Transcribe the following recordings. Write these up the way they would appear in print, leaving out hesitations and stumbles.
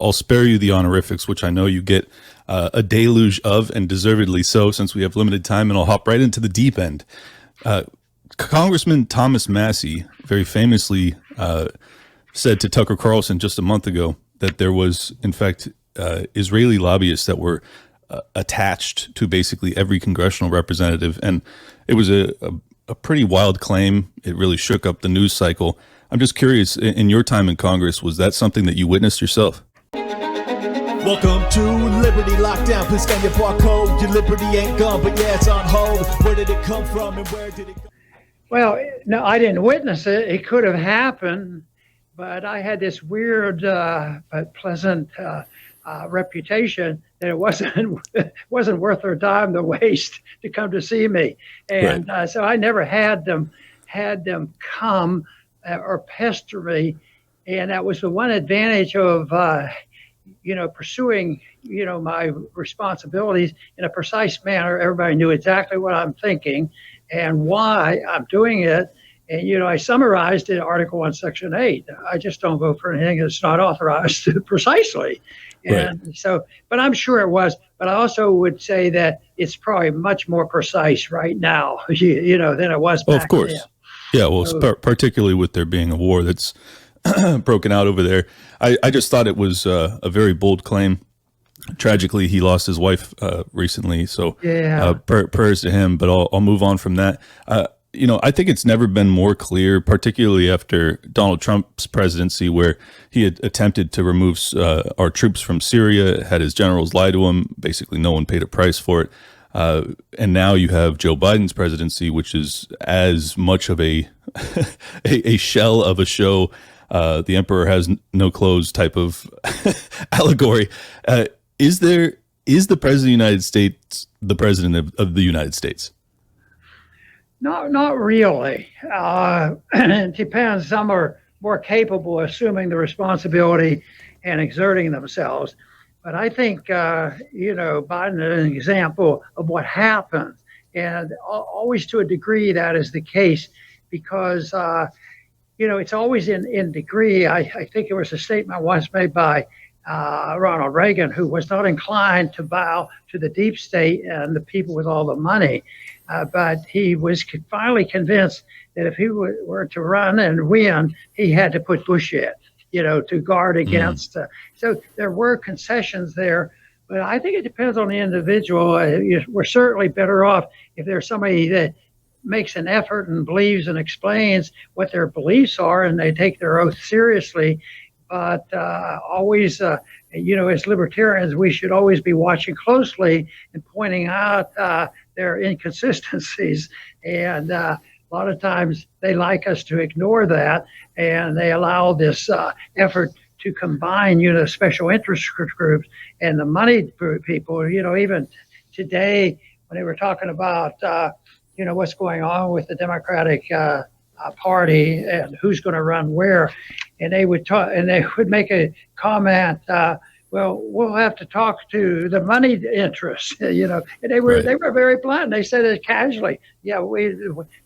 I'll spare you the honorifics, which I know you get a deluge of, and deservedly so, since we have limited time, and I'll hop right into the deep end. Congressman Thomas Massie very famously said to Tucker Carlson just a month ago that there was, in fact, Israeli lobbyists that were attached to basically every congressional representative. And it was a pretty wild claim. It really shook up the news cycle. I'm just curious, in your time in Congress, was that something that you witnessed yourself? Welcome to Liberty Lockdown. Please scan your barcode. Your liberty ain't gone, but yeah, it's on hold. Where did it come from and where did it go? Well, no, I didn't witness it. It could have happened, but I had this weird but pleasant reputation that it wasn't worth their time to waste to come to see me, and right. So I never had them come or pester me, and that was the one advantage of pursuing my responsibilities in a precise manner. Everybody knew exactly what I'm thinking and why I'm doing it. And, I summarized in Article 1, Section 8. I just don't vote for anything that's not authorized precisely. And right. So, but I'm sure it was. But I also would say that it's probably much more precise right now, than it was back of course. then. Yeah, well, so, particularly with there being a war that's broken out over there. I just thought it was a very bold claim. Tragically, he lost his wife recently, so yeah. Prayers to him. But I'll move on from that. I think it's never been more clear, particularly after Donald Trump's presidency, where he had attempted to remove our troops from Syria, had his generals lie to him. Basically, no one paid a price for it. And now you have Joe Biden's presidency, which is as much of a a shell of a show. The emperor has no clothes type of allegory. Is the president of the United States the president of the United States? Not really. It depends. Some are more capable of assuming the responsibility and exerting themselves. But I think, Biden is an example of what happens. And always to a degree that is the case because, it's always in degree. I think it was a statement once made by Ronald Reagan, who was not inclined to bow to the deep state and the people with all the money. But he was finally convinced that if he were to run and win, he had to put Bush in, to guard against. So there were concessions there. But I think it depends on the individual. We're certainly better off if there's somebody that makes an effort and believes and explains what their beliefs are and they take their oath seriously. But always, as libertarians, we should always be watching closely and pointing out their inconsistencies. And a lot of times they like us to ignore that, and they allow this effort to combine, special interest groups and the money people. Even today, when they were talking about, what's going on with the Democratic Party and who's going to run where, and they would talk, and they would make a comment. Well, we'll have to talk to the money interests, and they were very blunt. They said it casually. Yeah, we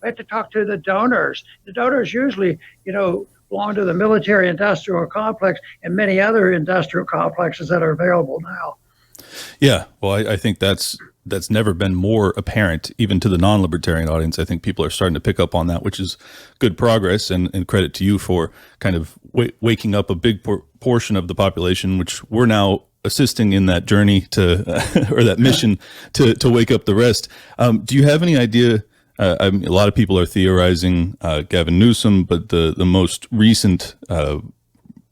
have to talk to the donors. The donors usually, belong to the military-industrial complex and many other industrial complexes that are available now. Yeah, well, I think that's never been more apparent, even to the non-libertarian audience. I think people are starting to pick up on that, which is good progress, and credit to you for kind of waking up a big portion of the population, which we're now assisting in that journey to, or that mission to wake up the rest. Do you have any idea? A lot of people are theorizing Gavin Newsom, but the most recent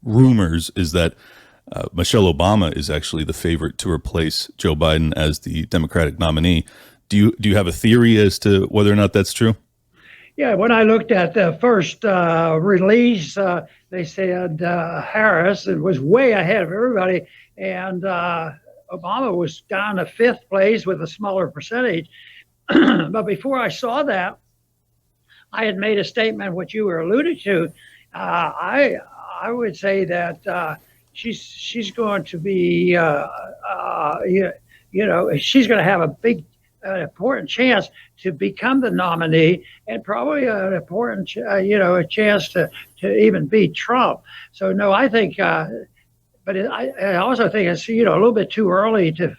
rumors is that Michelle Obama is actually the favorite to replace Joe Biden as the Democratic nominee. Do you have a theory as to whether or not that's true? Yeah, when I looked at the first release, they said Harris was way ahead of everybody, and Obama was down to fifth place with a smaller percentage. But before I saw that, I had made a statement which you were alluded to. I would say that she's going to be, she's going to have a big, important chance to become the nominee, and probably an important, a chance to even beat Trump. So no, I think but I also think it's a little bit too early to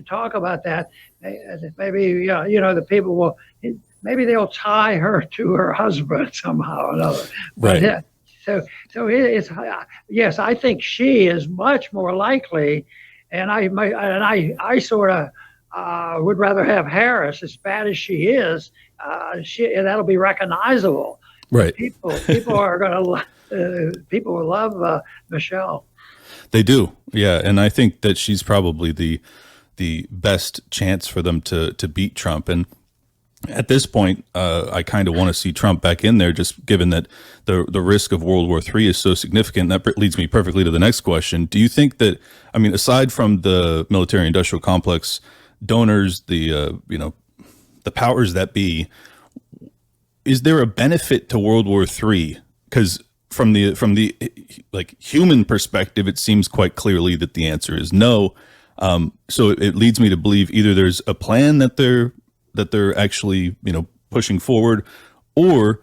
talk about that. Maybe the people will, maybe they'll tie her to her husband somehow or another. Right. But, so it's yes, I think she is much more likely, and I sort of would rather have Harris, as bad as she is. That'll be recognizable. Right. People are going to people will love Michelle. They do, yeah, and I think that she's probably the best chance for them to beat Trump. And at this point, I kind of want to see Trump back in there, just given that the risk of World War III is so significant. That leads me perfectly to the next question. Do you think that, I mean, aside from the military-industrial complex, donors, the powers that be, is there a benefit to World War III? Because from the like human perspective, it seems quite clearly that the answer is no. So it leads me to believe either there's a plan that they're actually pushing forward, or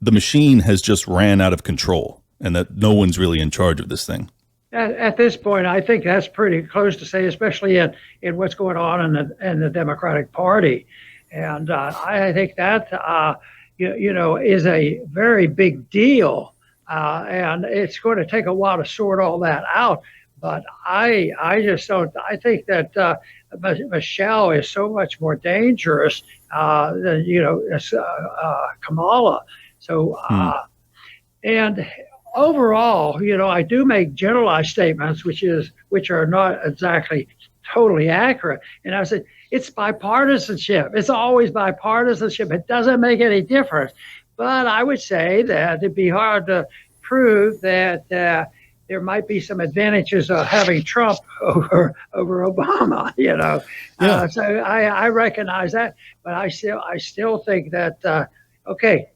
the machine has just ran out of control and that no one's really in charge of this thing. At this point, I think that's pretty close to say, especially in what's going on in the Democratic Party, and I think that is a very big deal, and it's going to take a while to sort all that out. But I just don't. I think that Michelle is so much more dangerous than Kamala. So and overall, I do make generalized statements, which are not exactly totally accurate. And I said it's bipartisanship. It's always bipartisanship. It doesn't make any difference. But I would say that it'd be hard to prove that there might be some advantages of having Trump over Obama. Yeah. So I recognize that, but I still think that okay.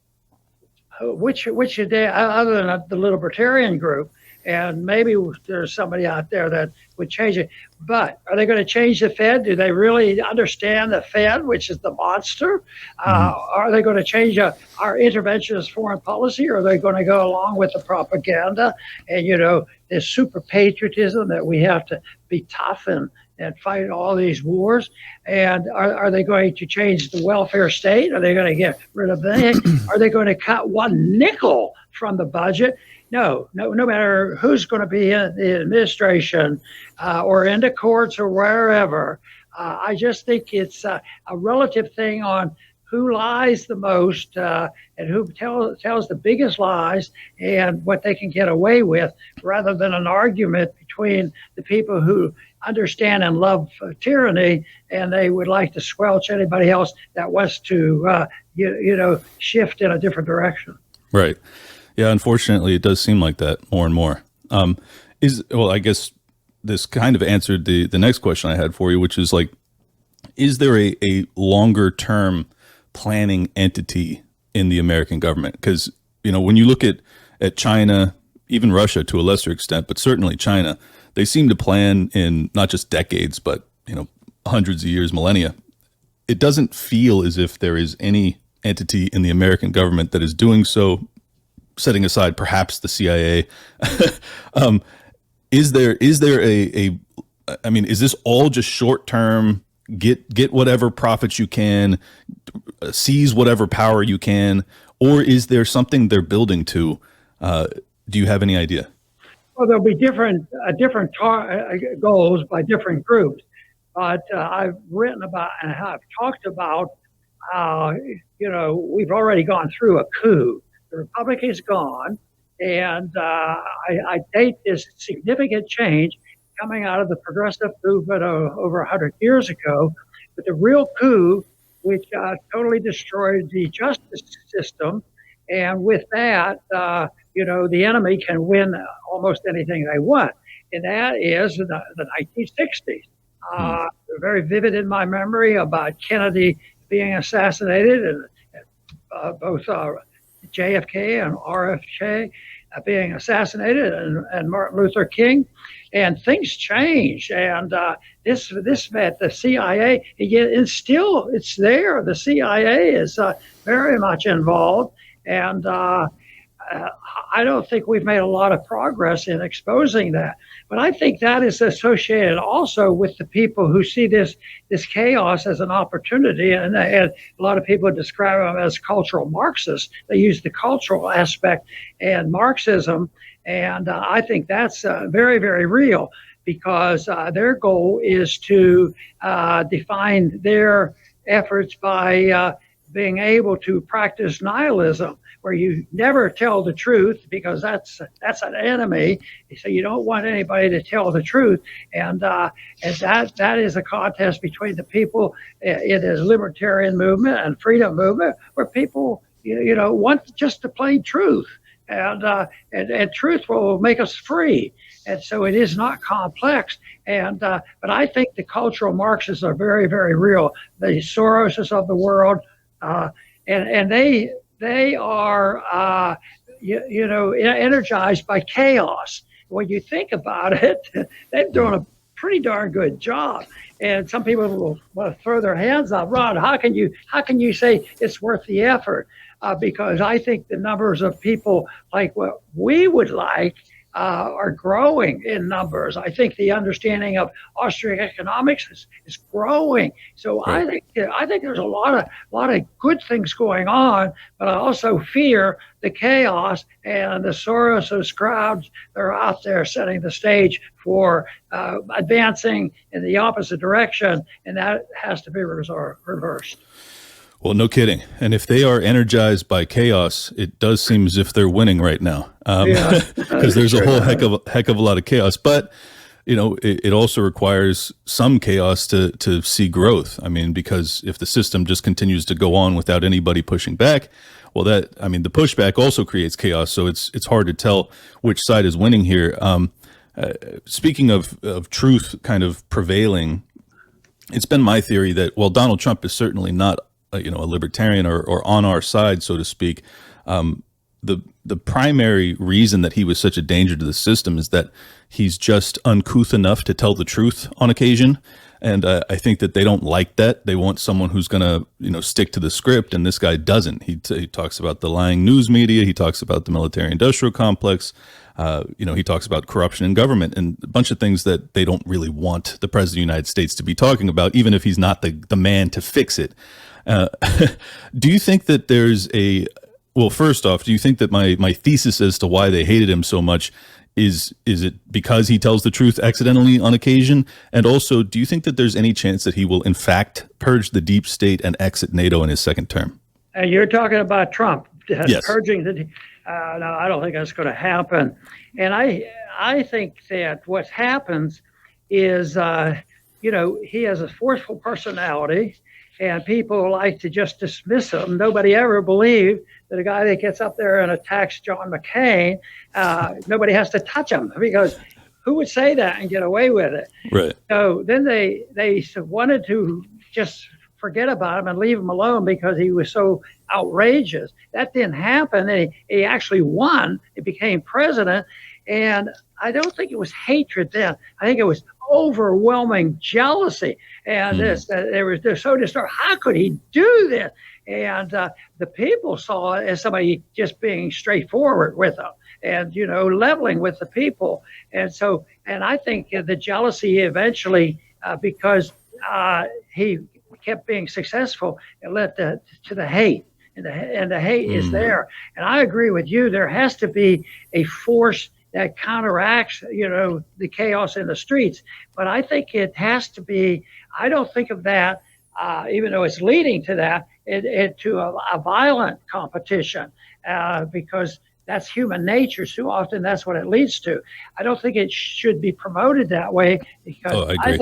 Which other than the libertarian group, and maybe there's somebody out there that would change it. But are they going to change the Fed? Do they really understand the Fed, which is the monster? Are they going to change our interventionist foreign policy, or are they going to go along with the propaganda and this super patriotism that we have to be tough and fight all these wars? And are they going to change the welfare state? Are they going to get rid of that? Are they going to cut one nickel from the budget? No matter who's going to be in the administration or in the courts or wherever. I just think it's a relative thing on who lies the most and who tells the biggest lies and what they can get away with, rather than an argument between the people who understand and love tyranny and they would like to squelch anybody else that wants to shift in a different direction. Right. Yeah, unfortunately, it does seem like that more and more. I guess this kind of answered the next question I had for you, which is like, is there a longer term planning entity in the American government? Because, when you look at China, even Russia to a lesser extent, but certainly China, they seem to plan in not just decades, but, hundreds of years, millennia. It doesn't feel as if there is any entity in the American government that is doing so, setting aside perhaps the CIA. Is there is this all just short term, get whatever profits you can, seize whatever power you can, or is there something they're building to? Do you have any idea? Well, there'll be different goals by different groups, but I've written about and have talked about how we've already gone through a coup. The Republic is gone, and I date this significant change coming out of the progressive movement over 100 years ago. But the real coup, which totally destroyed the justice system, and with that, the enemy can win almost anything they want, and that is the 1960s. Very vivid in my memory about Kennedy being assassinated, and both JFK and RFK being assassinated, and Martin Luther King, and things changed. And this met the CIA, and still it's there. The CIA is very much involved, and I don't think we've made a lot of progress in exposing that. But I think that is associated also with the people who see this chaos as an opportunity. And a lot of people describe them as cultural Marxists. They use the cultural aspect and Marxism. And I think that's very, very real, because their goal is to define their efforts by being able to practice nihilism, where you never tell the truth, because that's an enemy. So you don't want anybody to tell the truth, and that is a contest between the people in this libertarian movement and freedom movement, where people want just the plain truth, and truth will make us free. And so it is not complex. But I think the cultural Marxists are very, very real. The Soroses of the world, and they are energized by chaos. When you think about it, they've done a pretty darn good job. And some people will want to throw their hands up. Ron, how can you say it's worth the effort? Because I think the numbers of people like what we would like are growing in numbers. I think the understanding of Austrian economics is growing. So right. I think there's a lot of good things going on, but I also fear the chaos and the Soros crowds that are out there setting the stage for advancing in the opposite direction, and that has to be reversed. Well, no kidding. And if they are energized by chaos, it does seem as if they're winning right now, because there's a whole heck of a lot of chaos. But it also requires some chaos to see growth. I mean, because if the system just continues to go on without anybody pushing back, well, the pushback also creates chaos. So it's hard to tell which side is winning here. Speaking of truth kind of prevailing, it's been my theory that, well, Donald Trump is certainly not a libertarian or on our side, so to speak. The primary reason that he was such a danger to the system is that he's just uncouth enough to tell the truth on occasion. And I think that they don't like that. They want someone who's going to, stick to the script. And this guy doesn't. He talks about the lying news media. He talks about the military industrial complex. He talks about corruption in government and a bunch of things that they don't really want the president of the United States to be talking about, even if he's not the man to fix it. Do you think that first off, do you think that my thesis as to why they hated him so much is it because he tells the truth accidentally on occasion? And also, do you think that there's any chance that he will in fact purge the deep state and exit NATO in his second term? You're talking about Trump yes. Purging the no, I don't think that's going to happen. And I think that what happens is he has a forceful personality, and people like to just dismiss him. Nobody ever believed that a guy that gets up there and attacks John McCain, nobody has to touch him, because who would say that and get away with it? Right. So then they wanted to just forget about him and leave him alone because he was so outrageous. That didn't happen. He actually won. He became president. And I don't think it was hatred then. I think it was overwhelming jealousy. And they're so disturbed. How could he do this? And the people saw it as somebody just being straightforward with them and, leveling with the people. And I think the jealousy eventually, because he kept being successful, it led to the hate. And the hate is there. And I agree with you. There has to be a force that counteracts, the chaos in the streets. But I think it has to be, I don't think of that, even though it's leading to that, to a violent competition, because that's human nature. So often that's what it leads to. I don't think it should be promoted that way, because I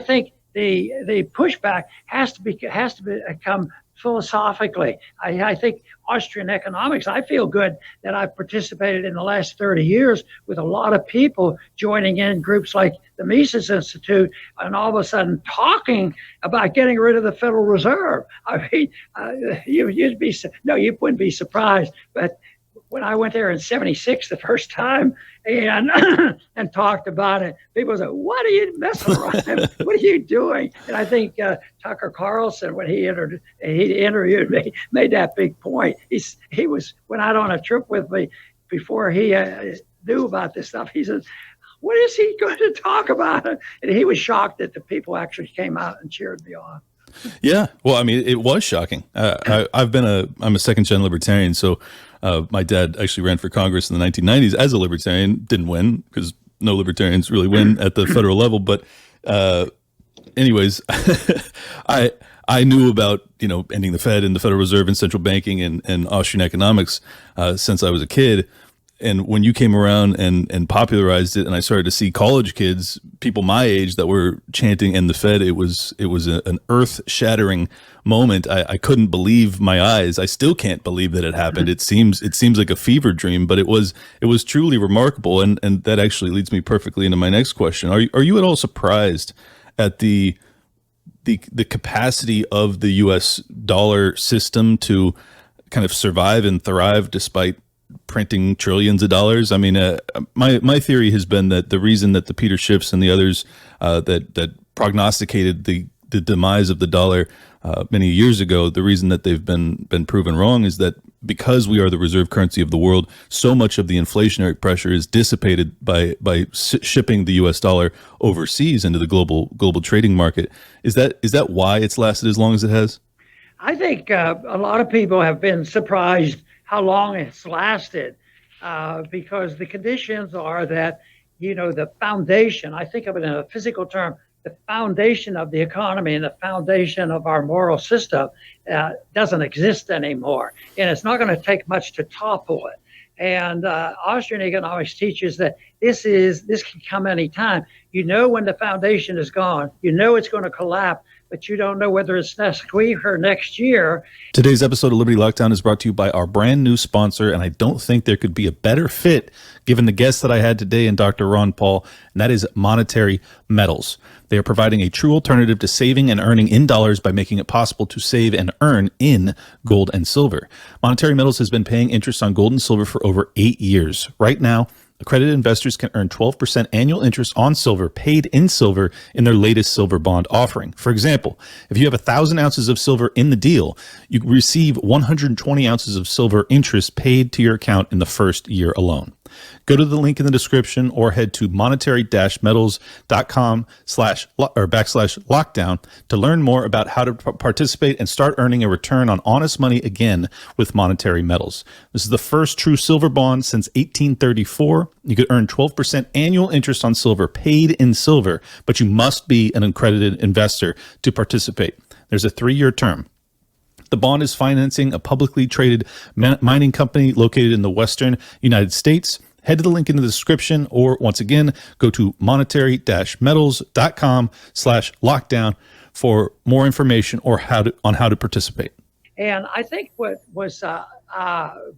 think the pushback has to come philosophically. I think Austrian economics, I feel good that I've participated in the last 30 years with a lot of people joining in groups like the Mises Institute and all of a sudden talking about getting rid of the Federal Reserve. I mean, you wouldn't be surprised, but when I went there in '76 the first time and and talked about it, people said, "What are you messing around? What are you doing?" And I think Tucker Carlson, when he interviewed me, made that big point. He went out on a trip with me before he knew about this stuff. He said, "What is he going to talk about?" And he was shocked that the people actually came out and cheered me on. Yeah, well, I mean, it was shocking. I'm a second gen libertarian, so my dad actually ran for Congress in the 1990s as a libertarian. Didn't win because no libertarians really win at the federal level. But anyways, I knew about ending the Fed and the Federal Reserve and central banking and Austrian economics since I was a kid. And when you came around and popularized it, and I started to see college kids, people my age, that were chanting "End the Fed," it was an earth-shattering moment. I couldn't believe my eyes. I still can't believe that it happened. It seems like a fever dream, but it was truly remarkable. And that actually leads me perfectly into my next question. Are you at all surprised at the capacity of the U.S. dollar system to kind of survive and thrive despite printing trillions of dollars? I mean, my theory has been that the reason that the Peter Schiffs and the others that prognosticated the demise of the dollar many years ago, the reason that they've been proven wrong is that because we are the reserve currency of the world, so much of the inflationary pressure is dissipated by shipping the U.S. dollar overseas into the global trading market. Is that why it's lasted as long as it has? I think a lot of people have been surprised how long it's lasted, because the conditions are that, the foundation, I think of it in a physical term, the foundation of the economy and the foundation of our moral system doesn't exist anymore. And it's not going to take much to topple it. And Austrian economics teaches that this can come anytime. When the foundation is gone, it's going to collapse, but you don't know whether it's next week or next year. Today's episode of Liberty Lockdown is brought to you by our brand new sponsor, and I don't think there could be a better fit given the guest that I had today and Dr. Ron Paul, and that is Monetary Metals. They are providing a true alternative to saving and earning in dollars by making it possible to save and earn in gold and silver. Monetary Metals has been paying interest on gold and silver for over 8 years. Right now, accredited investors can earn 12% annual interest on silver paid in silver in their latest silver bond offering. For example, if you have 1,000 ounces of silver in the deal, you receive 120 ounces of silver interest paid to your account in the first year alone. Go to the link in the description or head to monetary-metals.com/lockdown to learn more about how to participate and start earning a return on honest money again with Monetary Metals. This is the first true silver bond since 1834. You could earn 12% annual interest on silver paid in silver, but you must be an accredited investor to participate. There's a 3-year term. The bond is financing a publicly traded mining company located in the Western United States. Head to the link in the description, or once again, go to monetary-metals.com/lockdown for more information or on how to participate. And I think what was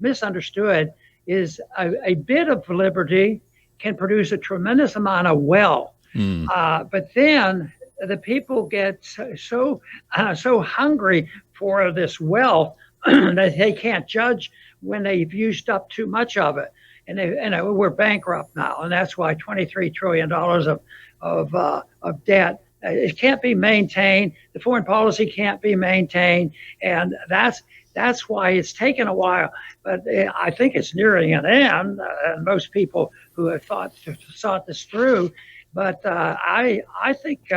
misunderstood is a bit of liberty can produce a tremendous amount of wealth. But then the people get so hungry for this wealth that they can't judge when they've used up too much of it. And we're bankrupt now, and that's why $23 trillion of debt. It can't be maintained. The foreign policy can't be maintained, and that's why it's taken a while. But I think it's nearing an end. And most people who have thought this through. But I think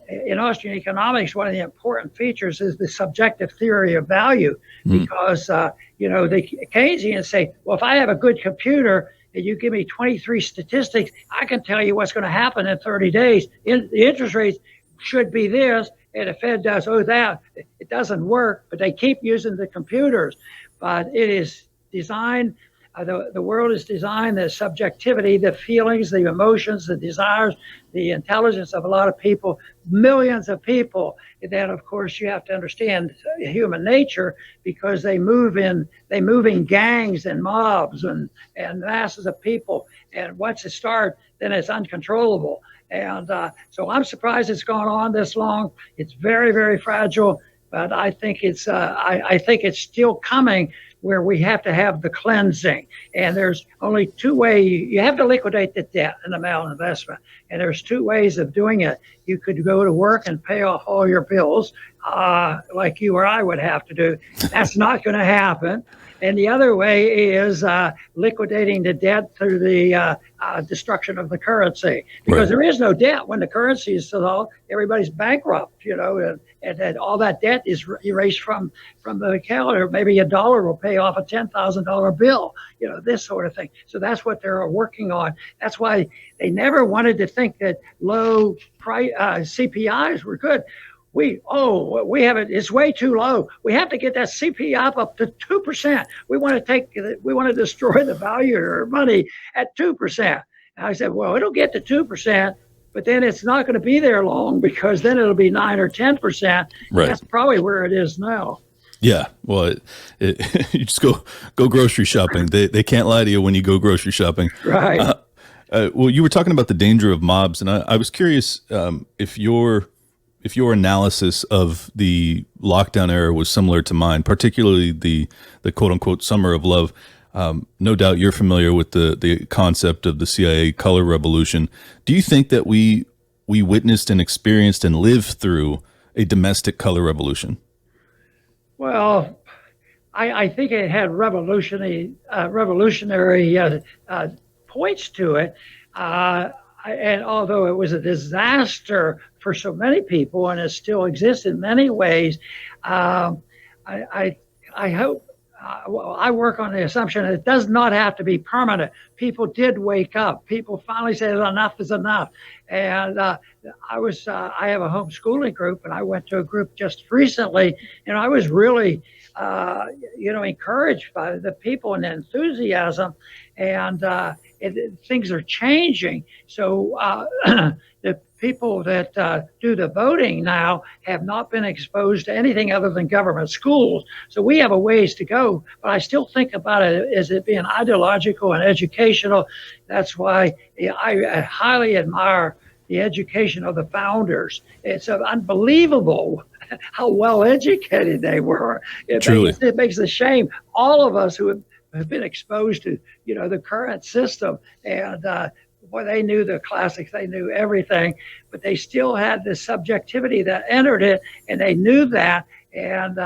in Austrian economics, one of the important features is the subjective theory of value, because the Keynesians say, well, if I have a good computer and you give me 23 statistics, I can tell you what's going to happen in 30 days. The interest rates should be this, and the Fed does that. It doesn't work, but they keep using the computers. But it is designed. The world is designed, the subjectivity, the feelings, the emotions, the desires, the intelligence of a lot of people, millions of people. And then, of course, you have to understand human nature, because they move in gangs and mobs and masses of people. And once it starts, then it's uncontrollable. And so I'm surprised it's gone on this long. It's very, very fragile. But I think it's still coming, where we have to have the cleansing. And there's only two ways. You have to liquidate the debt in the malinvestment. And there's two ways of doing it. You could go to work and pay off all your bills, like you or I would have to do. That's not going to happen. And the other way is liquidating the debt through the destruction of the currency, because there is no debt when the currency is dissolved. Everybody's bankrupt, and all that debt is erased from the calendar. Maybe $1 will pay off a $10,000 bill, this sort of thing. So that's what they're working on. That's why they never wanted to think that low price CPIs were good. We have it. It's way too low. We have to get that CPI up to 2%. We want to destroy the value of our money at 2%. And I said, well, it'll get to 2%, but then it's not going to be there long, because then it'll be 9 or 10%. Right. That's probably where it is now. Yeah. Well, you just go grocery shopping. They can't lie to you when you go grocery shopping. Right. Well, you were talking about the danger of mobs, and I was curious if your analysis of the lockdown era was similar to mine, particularly the quote unquote summer of love. No doubt you're familiar with the concept of the CIA color revolution. Do you think that we witnessed and experienced and lived through a domestic color revolution? Well, I think it had revolutionary points to it. And although it was a disaster for so many people, and it still exists in many ways, I hope. I work on the assumption that it does not have to be permanent. People did wake up. People finally said enough is enough. And I have a homeschooling group, and I went to a group just recently, and I was really, encouraged by the people and the enthusiasm, and things are changing. So the people that do the voting now have not been exposed to anything other than government schools. So we have a ways to go, but I still think about it as it being ideological and educational. That's why I highly admire the education of the founders. It's unbelievable how well educated they were. It makes a shame. All of us who have been exposed to, the current system, and boy, they knew the classics, they knew everything, but they still had this subjectivity that entered it, and they knew that. And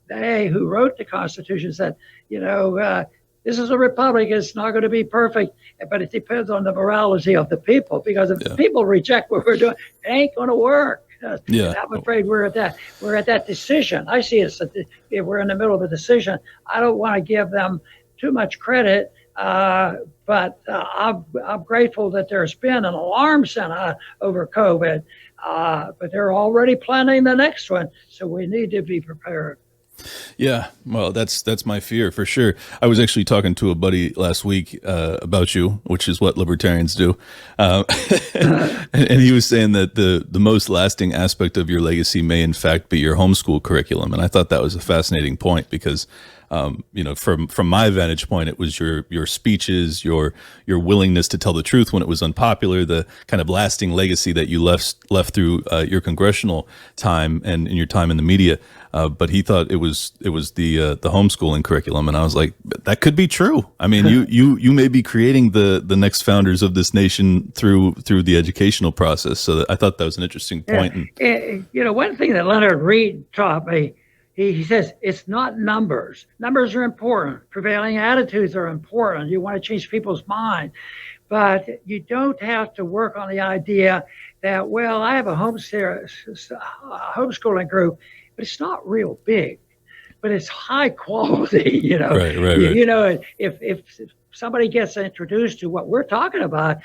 they who wrote the Constitution said, this is a republic. It's not going to be perfect, but it depends on the morality of the people, because if the people reject what we're doing, it ain't going to work. I'm afraid we're at that decision. I see it as we're in the middle of a decision. I don't want to give them too much credit, but I'm grateful that there's been an alarm sent out over COVID, but they're already planning the next one, so we need to be prepared. Yeah, well, that's my fear for sure. I was actually talking to a buddy last week about you, which is what libertarians do, and he was saying that the most lasting aspect of your legacy may in fact be your homeschool curriculum, and I thought that was a fascinating point because from my vantage point, it was your speeches, your willingness to tell the truth when it was unpopular, the kind of lasting legacy that you left through your congressional time and in your time in the media. But he thought it was the homeschooling curriculum, and I was like, that could be true. I mean, you may be creating the next founders of this nation through the educational process. So I thought that was an interesting point. One thing that Leonard Reed taught me. He says it's not numbers. Numbers are important. Prevailing attitudes are important. You want to change people's mind. But you don't have to work on the idea that, well, I have a homeschooling group, but it's not real big. But it's high quality, Right. If somebody gets introduced to what we're talking about,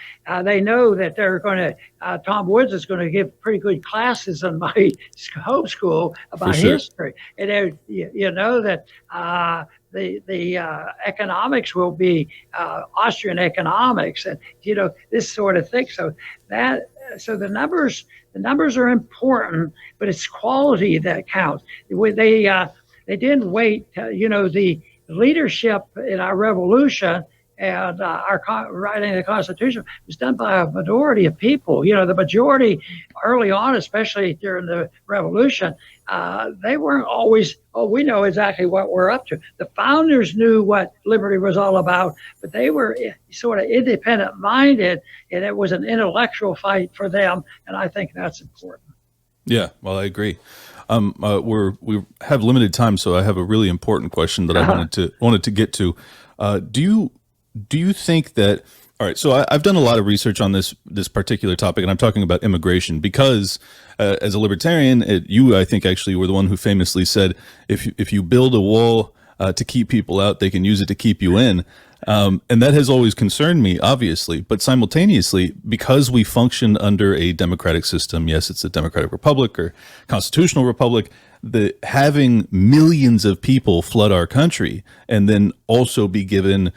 they know that they're going to, Tom Woods is going to give pretty good classes in my homeschool about history. And you know that the economics will be Austrian economics, and this sort of thing. So the numbers are important, but it's quality that counts. They didn't wait. The leadership in our revolution and writing the Constitution was done by a minority of people. The majority early on, especially during the Revolution, they weren't always, we know exactly what we're up to. The founders knew what liberty was all about, but they were sort of independent minded, and it was an intellectual fight for them, and I think that's important. Yeah, well, I agree. We have limited time, so I have a really important question that I wanted to get to. Do you think that? All right, so I've done a lot of research on this particular topic, and I'm talking about immigration because, as a libertarian, I think actually were the one who famously said, if you build a wall to keep people out, they can use it to keep you in. And that has always concerned me, obviously, but simultaneously, because we function under a democratic system, yes, it's a democratic republic or constitutional republic, having millions of people flood our country and then also be given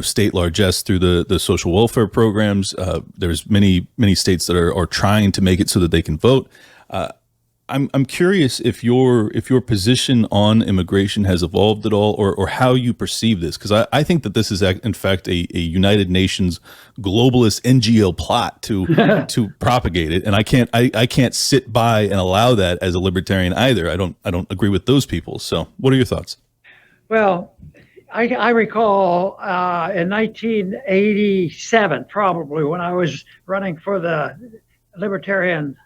state largesse through the social welfare programs. There's many states that are trying to make it so that they can vote. I'm curious if your position on immigration has evolved at all, or how you perceive this, because I think that this is in fact a United Nations globalist NGO plot to propagate it, and I can't sit by and allow that as a libertarian either. I don't agree with those people. So, what are your thoughts? Well, I recall in 1987, probably when I was running for the Libertarian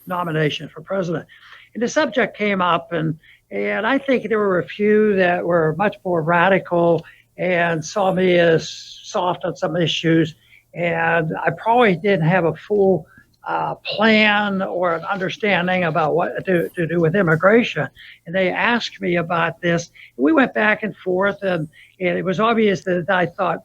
nomination for president, and the subject came up, and I think there were a few that were much more radical and saw me as soft on some issues, and I probably didn't have a full plan or an understanding about what to do with immigration. And they asked me about this. We went back and forth, and it was obvious that I thought,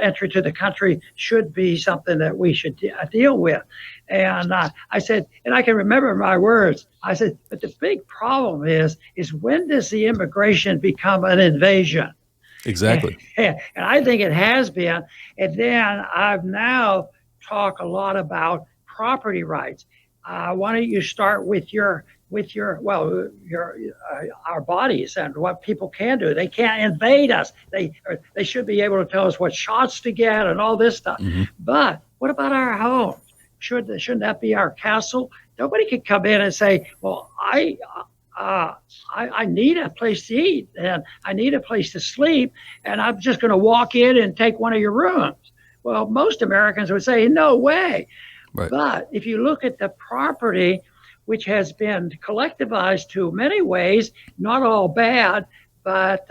entry to the country should be something that we should deal with. And I said, and I can remember my words, I said, but the big problem is when does the immigration become an invasion? Exactly. And I think it has been. And then I've now talk a lot about property rights. Why don't you start with our bodies and what people can do? They can't invade us. They should be able to tell us what shots to get and all this stuff. Mm-hmm. But what about our homes? Shouldn't that be our castle? Nobody can come in and say, well, I need a place to eat and I need a place to sleep, and I'm just going to walk in and take one of your rooms. Well, most Americans would say, no way. Right. But if you look at the property, which has been collectivized to many ways, not all bad, but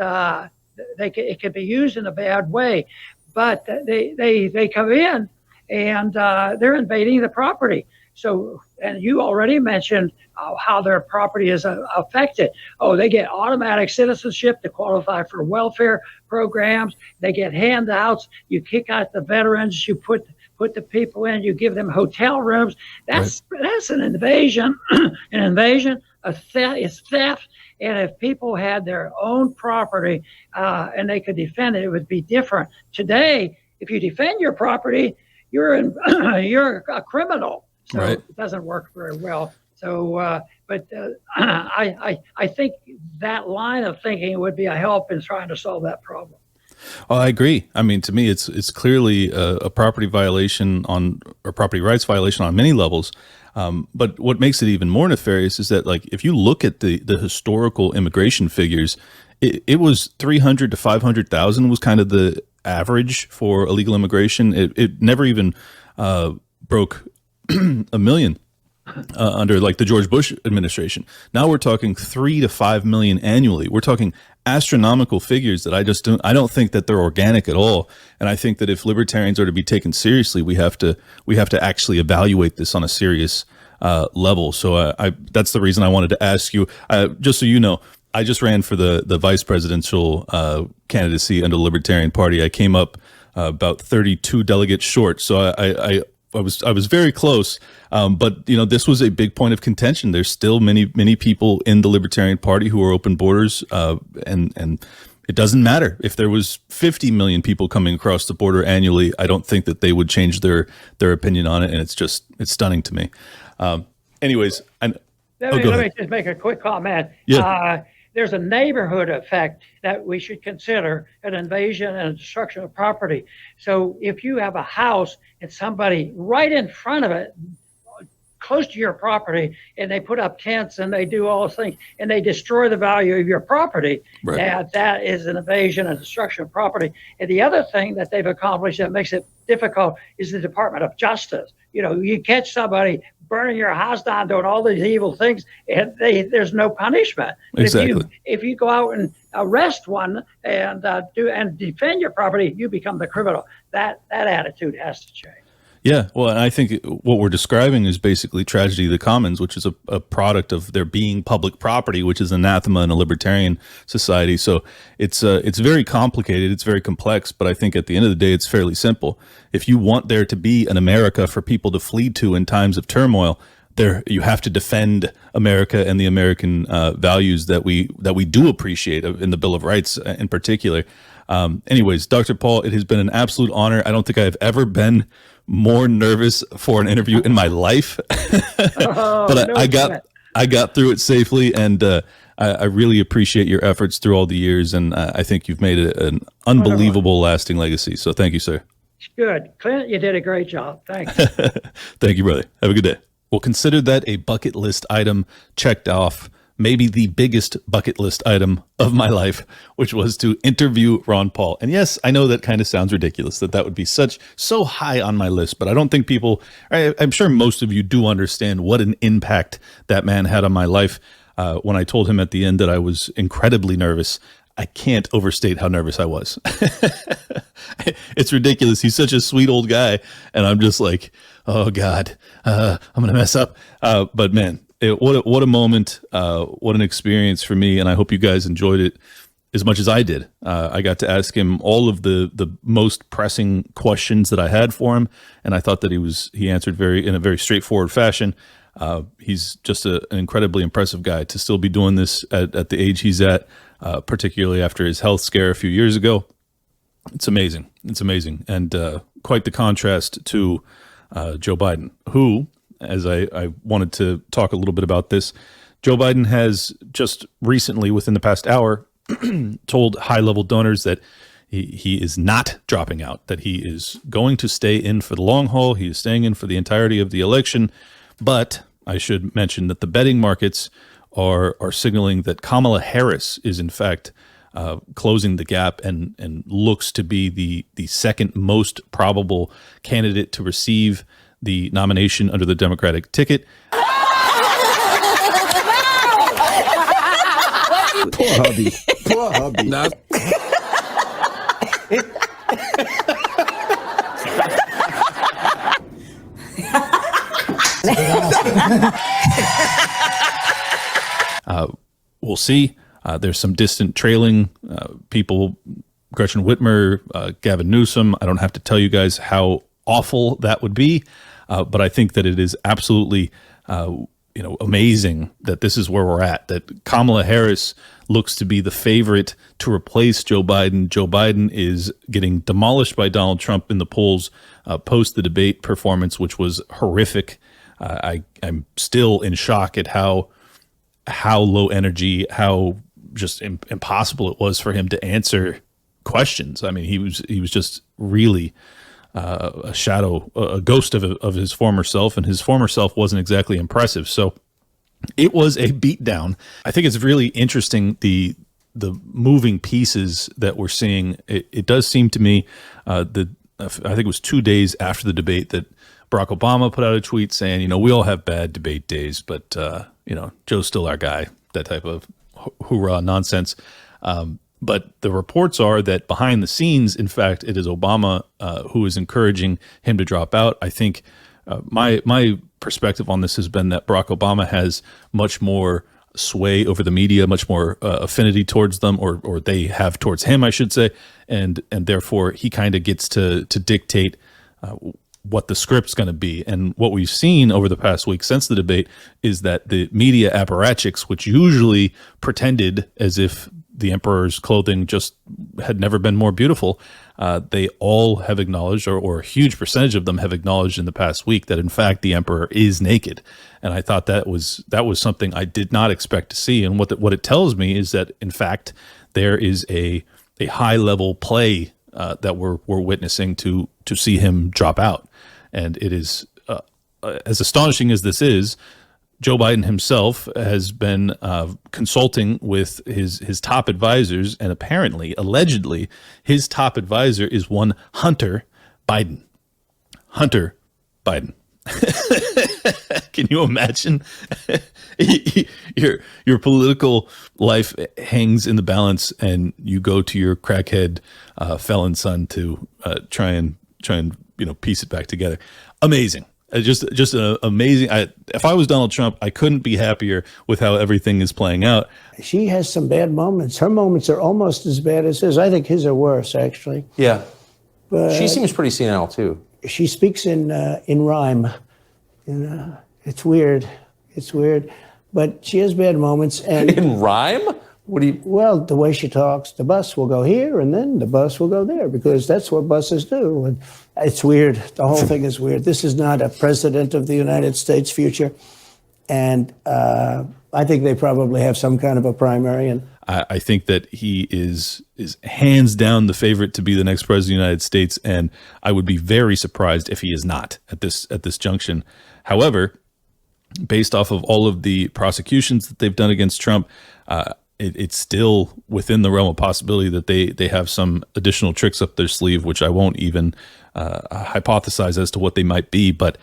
it can be used in a bad way. But they come in and they're invading the property. So, and you already mentioned how their property is affected. Oh, they get automatic citizenship to qualify for welfare programs. They get handouts. You kick out the veterans. You put the people in. You give them hotel rooms. That's an invasion. An invasion. It's theft. And if people had their own property and they could defend it, it would be different. Today, if you defend your property, you're a criminal. So It doesn't work very well. So, I think that line of thinking would be a help in trying to solve that problem. Oh, I agree. I mean, to me, it's clearly a property violation or property rights violation on many levels. But what makes it even more nefarious is that, like, if you look at the historical immigration figures, it was 300 to 500,000 was kind of the average for illegal immigration. It never even broke a million under like the George Bush administration. Now we're talking 3 to 5 million annually. We're talking astronomical figures that I don't think that they're organic at all. And I think that if libertarians are to be taken seriously, we have to actually evaluate this on a serious level. So that's the reason I wanted to ask you, just so you know, I just ran for the vice presidential candidacy under the Libertarian Party. I came up about 32 delegates short. So I was very close, but this was a big point of contention. There's still many people in the Libertarian Party who are open borders, and it doesn't matter if there was 50 million people coming across the border annually. I don't think that they would change their opinion on it, and it's stunning to me. Anyways, let me just make a quick comment. Yeah. there's a neighborhood effect that we should consider, an invasion and destruction of property. So if you have a house and somebody right in front of it, close to your property, and they put up tents and they do all those things and they destroy the value of your property, that is an invasion and destruction of property. And the other thing that they've accomplished that makes it difficult is the Department of Justice. You know, you catch somebody burning your house down, doing all these evil things, and there's no punishment. Exactly. If you go out and arrest one and defend your property, you become the criminal. That attitude has to change. Yeah, well, and I think what we're describing is basically tragedy of the commons, which is a product of there being public property, which is anathema in a libertarian society. So it's very complicated, it's very complex, but I think at the end of the day, it's fairly simple. If you want there to be an America for people to flee to in times of turmoil, you have to defend America and the American values that we do appreciate in the Bill of Rights in particular. Anyways, Dr. Paul, it has been an absolute honor. I don't think I've ever been more nervous for an interview in my life, but I got through it safely, and I really appreciate your efforts through all the years, and I think you've made an unbelievable lasting legacy. So thank you, sir. Good. Clint, you did a great job. Thanks. Thank you, brother. Have a good day. Well, consider that a bucket list item checked off. Maybe the biggest bucket list item of my life, which was to interview Ron Paul. And yes, I know that kind of sounds ridiculous that would be so high on my list, but I don't think people, I'm sure most of you do understand what an impact that man had on my life. When I told him at the end that I was incredibly nervous, I can't overstate how nervous I was. It's ridiculous. He's such a sweet old guy. And I'm just like, oh God, I'm going to mess up. But man, what a moment, what an experience for me, and I hope you guys enjoyed it as much as I did. I got to ask him all of the most pressing questions that I had for him, and I thought that he answered in a very straightforward fashion. He's just an incredibly impressive guy to still be doing this at the age he's at, particularly after his health scare a few years ago. It's amazing. It's amazing, and quite the contrast to Joe Biden, who, as I wanted to talk a little bit about this, Joe Biden has just recently, within the past hour, told high-level donors that he is not dropping out, that he is going to stay in for the long haul. He is staying in for the entirety of the election. But I should mention that the betting markets are signaling that Kamala Harris is, in fact, closing the gap and looks to be the second most probable candidate to receive the nomination under the Democratic ticket. Poor hubby. Poor hubby. No. We'll see. There's some distant trailing people, Gretchen Whitmer, Gavin Newsom. I don't have to tell you guys how awful that would be. But I think that it is absolutely, amazing that this is where we're at, that Kamala Harris looks to be the favorite to replace Joe Biden. Joe Biden is getting demolished by Donald Trump in the polls post the debate performance, which was horrific. I'm still in shock at how low energy, how just impossible it was for him to answer questions. I mean, he was just really a shadow, a ghost of his former self, and his former self wasn't exactly impressive. So it was a beatdown. I think it's really interesting, the moving pieces that we're seeing. It does seem to me that I think it was 2 days after the debate that Barack Obama put out a tweet saying, we all have bad debate days, but Joe's still our guy, that type of hoorah nonsense. But the reports are that behind the scenes, in fact, it is Obama who is encouraging him to drop out. I think my perspective on this has been that Barack Obama has much more sway over the media, much more affinity towards them, or they have towards him, I should say, and therefore he kind of gets to dictate what the script's going to be. And what we've seen over the past week since the debate is that the media apparatchiks, which usually pretended as if the emperor's clothing just had never been more beautiful. They all have acknowledged, or a huge percentage of them have acknowledged in the past week, that in fact the emperor is naked. And I thought that was something I did not expect to see. And what it tells me is that in fact there is a high level play that we're witnessing to see him drop out. And it is as astonishing as this is. Joe Biden himself has been consulting with his top advisors, and apparently, allegedly, his top advisor is one Hunter Biden. Hunter Biden. Can you imagine? Your political life hangs in the balance, and you go to your crackhead felon son to try and piece it back together. Amazing. Just amazing. If I was Donald Trump, I couldn't be happier with how everything is playing out. She has some bad moments. Her moments are almost as bad as his. I think his are worse, actually. Yeah. But She seems pretty senile, too. she speaks in rhyme. It's weird. It's weird. But she has bad moments. And In rhyme? What do you... well, the way she talks, the bus will go here and then the bus will go there, because that's what buses do. And it's weird. The whole thing is weird. This is not a president of the United States future. And I think they probably have some kind of a primary. And I think that he is hands down the favorite to be the next president of the United States, and I would be very surprised if he is not at this junction. However, based off of all of the prosecutions that they've done against Trump, it's still within the realm of possibility that they have some additional tricks up their sleeve, which I won't even hypothesize as to what they might be, but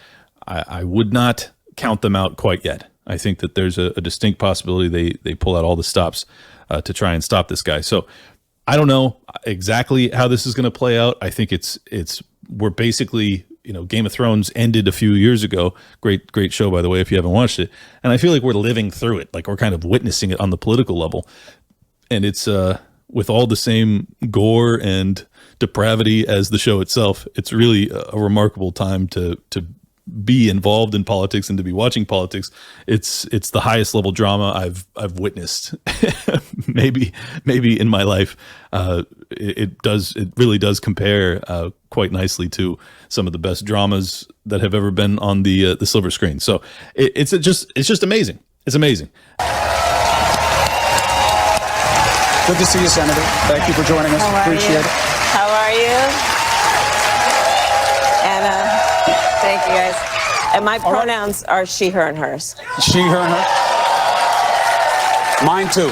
I would not count them out quite yet. I think that there's a distinct possibility they pull out all the stops to try and stop this guy. So I don't know exactly how this is going to play out. I think we're basically, Game of Thrones ended a few years ago. Great show, by the way, if you haven't watched it. And I feel like we're living through it. Like we're kind of witnessing it on the political level. And it's with all the same gore and depravity as the show itself. It's really a remarkable time to be involved in politics and to be watching politics. It's the highest level drama I've witnessed maybe in my life. It really does compare quite nicely to some of the best dramas that have ever been on the silver screen. So it's just amazing. It's amazing. Good to see you, Senator. Thank you for joining us. Appreciate it. How are you? Anna, thank you guys. And my pronouns are she, her, and hers. She, her, and her. Mine too.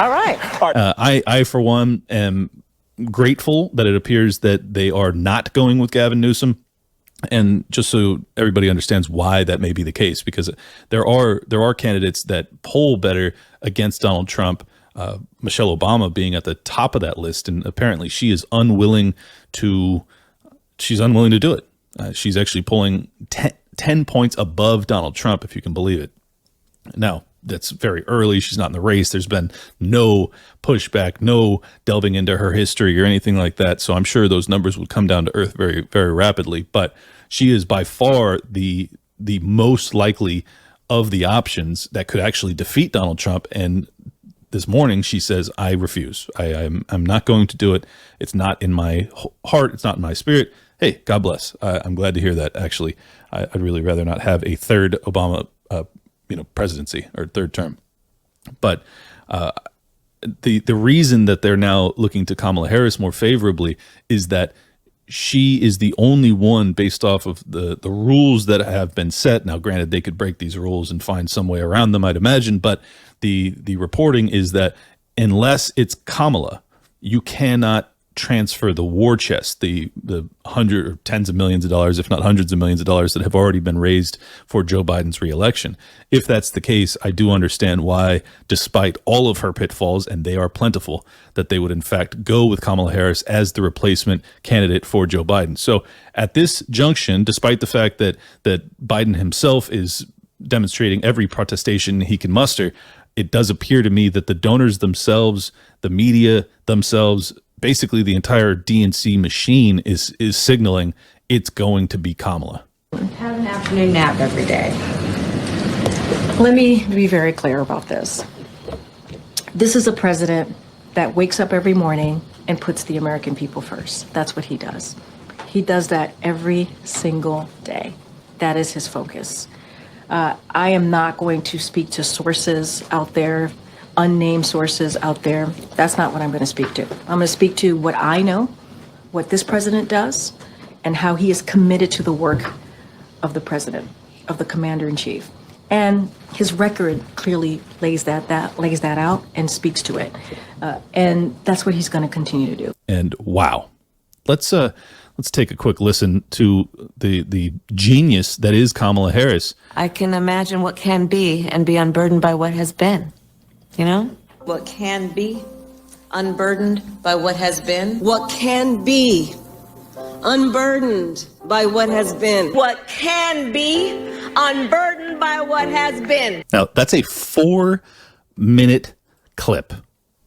All right. I for one am grateful that it appears that they are not going with Gavin Newsom. And just so everybody understands why that may be the case, because there are candidates that poll better against Donald Trump, Michelle Obama being at the top of that list, and apparently she is unwilling to do it. She's actually polling 10 points above Donald Trump, if you can believe it. Now, that's very early. She's not in the race. There's been no pushback, no delving into her history or anything like that. So I'm sure those numbers would come down to earth very, very rapidly. But she is by far the most likely of the options that could actually defeat Donald Trump. And this morning she says, I refuse. I'm not going to do it. It's not in my heart. It's not in my spirit. Hey, God bless. I'm glad to hear that. Actually, I'd really rather not have a third Obama presidency or third term. But the reason that they're now looking to Kamala Harris more favorably is that she is the only one, based off of the rules that have been set. Now, granted, they could break these rules and find some way around them, I'd imagine, but the reporting is that unless it's Kamala, you cannot transfer the war chest, the hundred or tens of millions of dollars, if not hundreds of millions of dollars, that have already been raised for Joe Biden's reelection. If that's the case, I do understand why, despite all of her pitfalls, and they are plentiful, that they would in fact go with Kamala Harris as the replacement candidate for Joe Biden. So at this junction, despite the fact that Biden himself is demonstrating every protestation he can muster, it does appear to me that the donors themselves, the media themselves, basically the entire DNC machine is signaling it's going to be Kamala. Have an afternoon nap every day. Let me be very clear about this. This is a president that wakes up every morning and puts the American people first. That's what he does. He does that every single day. That is his focus. I am not going to speak to sources out there, unnamed sources out there. That's not what I'm going to speak to. I'm going to speak to what I know, what this president does, and how he is committed to the work of the president, of the commander-in-chief. And his record clearly lays that out and speaks to it. And that's what he's going to continue to do. And wow. Let's take a quick listen to the genius that is Kamala Harris. I can imagine what can be and be unburdened by what has been. You know? What can be unburdened by what has been. What can be unburdened by what has been. What can be unburdened by what has been. Now, that's a 4-minute clip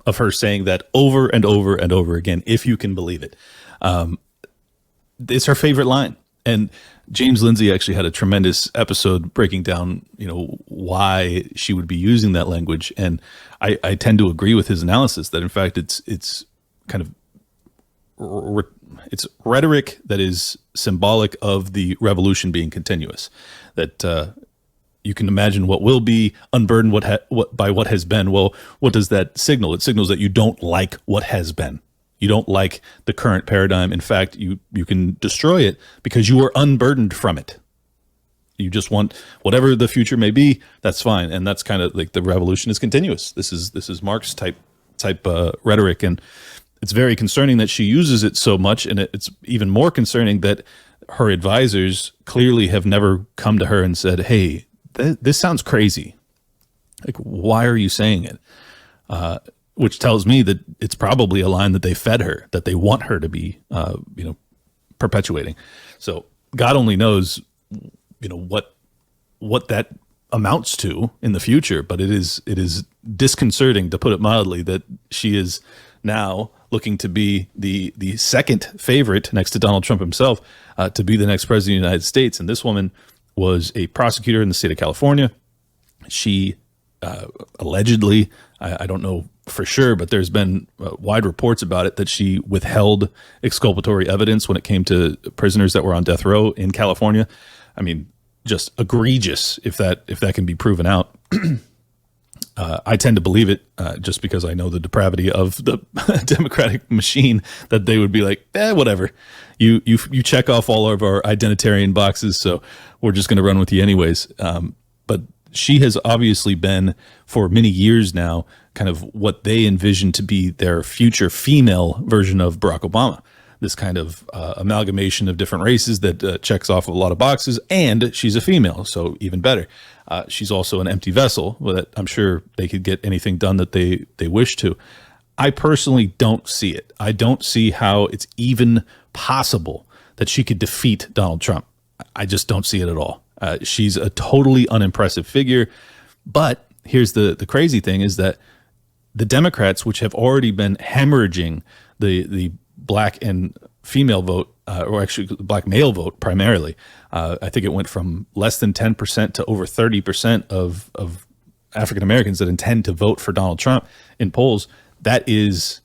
of her saying that over and over and over again, if you can believe it. It's her favorite line. And James Lindsay actually had a tremendous episode breaking down, why she would be using that language. And I tend to agree with his analysis that, in fact, it's kind of it's rhetoric that is symbolic of the revolution being continuous. That you can imagine what will be unburdened by what has been. Well, what does that signal? It signals that you don't like what has been. You don't like the current paradigm. In fact, you can destroy it because you are unburdened from it. You just want whatever the future may be. That's fine, and that's kind of like the revolution is continuous. This is Marx type rhetoric, and it's very concerning that she uses it so much, and it's even more concerning that her advisors clearly have never come to her and said, "Hey, this sounds crazy. Like, why are you saying it?" Which tells me that it's probably a line that they fed her, that they want her to be, perpetuating. So God only knows, what that amounts to in the future. But it is disconcerting, to put it mildly, that she is now looking to be the second favorite next to Donald Trump himself to be the next president of the United States. And this woman was a prosecutor in the state of California. She allegedly, I don't know for sure, but there's been wide reports about it, that she withheld exculpatory evidence when it came to prisoners that were on death row in California. I mean, just egregious if that can be proven out. I tend to believe it just because I know the depravity of the Democratic machine, that they would be like, whatever. You check off all of our identitarian boxes, so we're just going to run with you anyways. But she has obviously been, for many years now, kind of what they envision to be their future female version of Barack Obama. This kind of amalgamation of different races that checks off a lot of boxes, and she's a female, so even better. She's also an empty vessel that I'm sure they could get anything done that they wish to. I personally don't see it. I don't see how it's even possible that she could defeat Donald Trump. I just don't see it at all. She's a totally unimpressive figure. But here's the crazy thing, is that the Democrats, which have already been hemorrhaging the black and female vote, or actually the black male vote primarily, I think it went from less than 10% to over 30% of African Americans that intend to vote for Donald Trump in polls. That is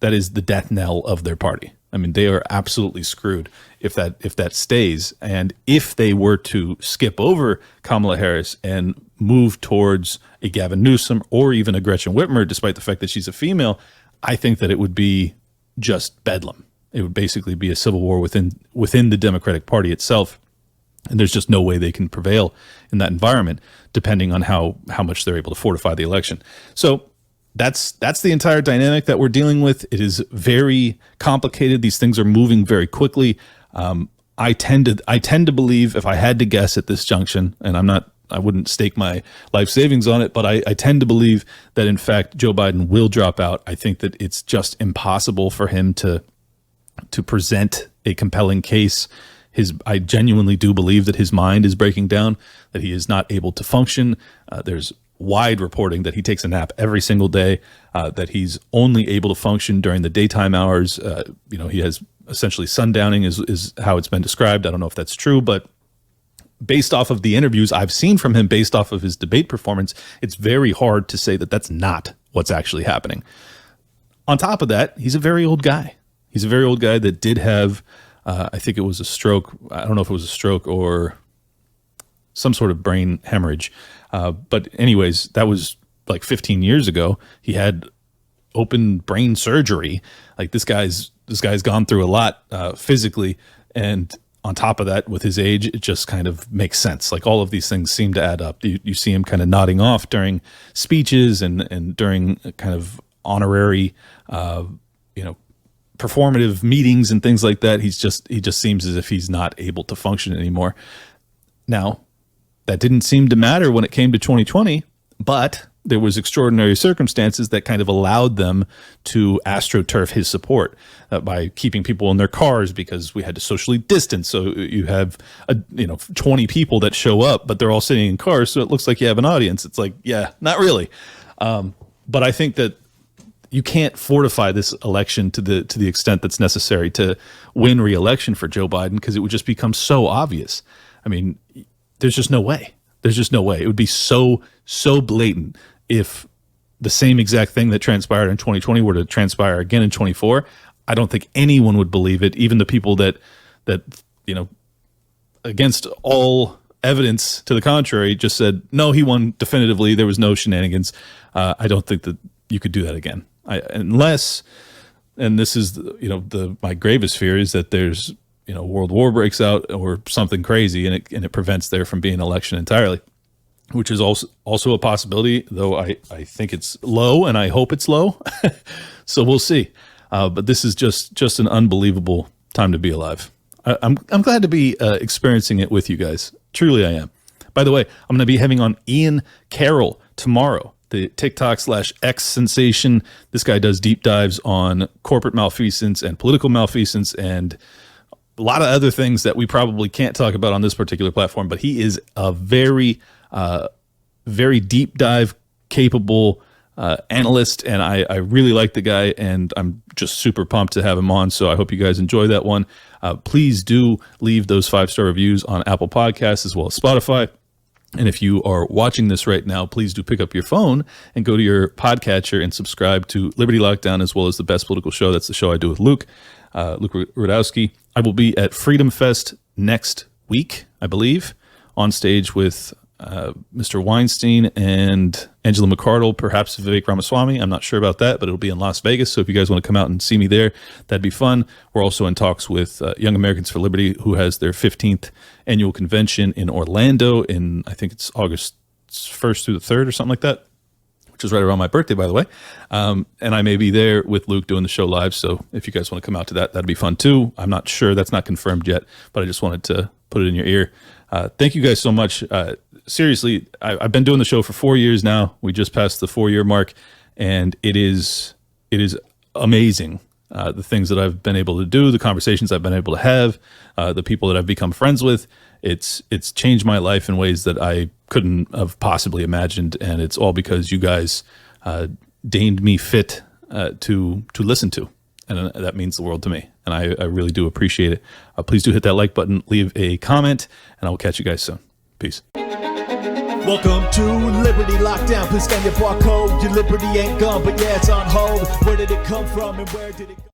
the death knell of their party. I mean, they are absolutely screwed if that stays. And if they were to skip over Kamala Harris and move towards a Gavin Newsom or even a Gretchen Whitmer, despite the fact that she's a female, I think that it would be just bedlam. It would basically be a civil war within the Democratic Party itself. And there's just no way they can prevail in that environment, depending on how much they're able to fortify the election. So that's the entire dynamic that we're dealing with. It is very complicated. These things are moving very quickly. I tend to believe, if I had to guess at this junction, and I wouldn't stake my life savings on it, but I tend to believe that, in fact, Joe Biden will drop out. I think that it's just impossible for him to present a compelling case. I genuinely do believe that his mind is breaking down, that he is not able to function. There's wide reporting that he takes a nap every single day, that he's only able to function during the daytime hours. He has essentially sundowning is how it's been described. I don't know if that's true, but based off of the interviews I've seen from him, based off of his debate performance, it's very hard to say that that's not what's actually happening. On top of that, he's a very old guy. He's a very old guy that did have, I think it was a stroke. I don't know if it was a stroke or some sort of brain hemorrhage. But anyways, that was like 15 years ago. He had open brain surgery. Like this guy's gone through a lot physically. And on top of that, with his age, it just kind of makes sense. Like all of these things seem to add up. You see him kind of nodding off during speeches and during kind of honorary, performative meetings and things like that. He just seems as if he's not able to function anymore. Now, that didn't seem to matter when it came to 2020, but there was extraordinary circumstances that kind of allowed them to astroturf his support by keeping people in their cars because we had to socially distance. So you have 20 people that show up, but they're all sitting in cars, so it looks like you have an audience. It's like, yeah, not really. But I think that you can't fortify this election to the extent that's necessary to win re-election for Joe Biden, because it would just become so obvious. I mean, there's just no way. There's just no way. It would be so blatant if the same exact thing that transpired in 2020 were to transpire again in 24. I don't think anyone would believe it. Even the people that against all evidence to the contrary just said, no, he won definitively. There was no shenanigans. I don't think that you could do that again. Unless, and this is my gravest fear is that there's world war breaks out or something crazy and it prevents there from being an election entirely, which is also a possibility, though I think it's low and I hope it's low. So we'll see. But this is just an unbelievable time to be alive. I'm glad to be experiencing it with you guys. Truly I am. By the way, I'm going to be having on Ian Carroll tomorrow, the TikTok/X sensation. This guy does deep dives on corporate malfeasance and political malfeasance and a lot of other things that we probably can't talk about on this particular platform, but he is a very, very deep dive capable analyst, and I really like the guy, and I'm just super pumped to have him on, so I hope you guys enjoy that one. Please do leave those 5-star reviews on Apple Podcasts as well as Spotify. And if you are watching this right now, please do pick up your phone and go to your podcatcher and subscribe to Liberty Lockdown as well as The Best Political Show. That's the show I do with Luke Rudowski. I will be at Freedom Fest next week, I believe, on stage with Mr. Weinstein and Angela McArdle, perhaps Vivek Ramaswamy. I'm not sure about that, but it'll be in Las Vegas. So if you guys want to come out and see me there, that'd be fun. We're also in talks with Young Americans for Liberty, who has their 15th annual convention in Orlando in, I think it's August 1st through the 3rd or something like that, which is right around my birthday, by the way. And I may be there with Luke doing the show live. So if you guys want to come out to that, that'd be fun too. I'm not sure. That's not confirmed yet, but I just wanted to put it in your ear. Thank you guys so much. Seriously, I've been doing the show for 4 years now. We just passed the 4-year mark, and it is amazing. The things that I've been able to do, the conversations I've been able to have, the people that I've become friends with. It's changed my life in ways that I couldn't have possibly imagined, and it's all because you guys deigned me fit to listen to, and that means the world to me, and I really do appreciate it. Please do hit that like button, leave a comment, and I will catch you guys soon. Peace. Welcome to Liberty Lockdown. Please scan your barcode. Your liberty ain't gone, but yeah, it's on hold. Where did it come from and where did it go?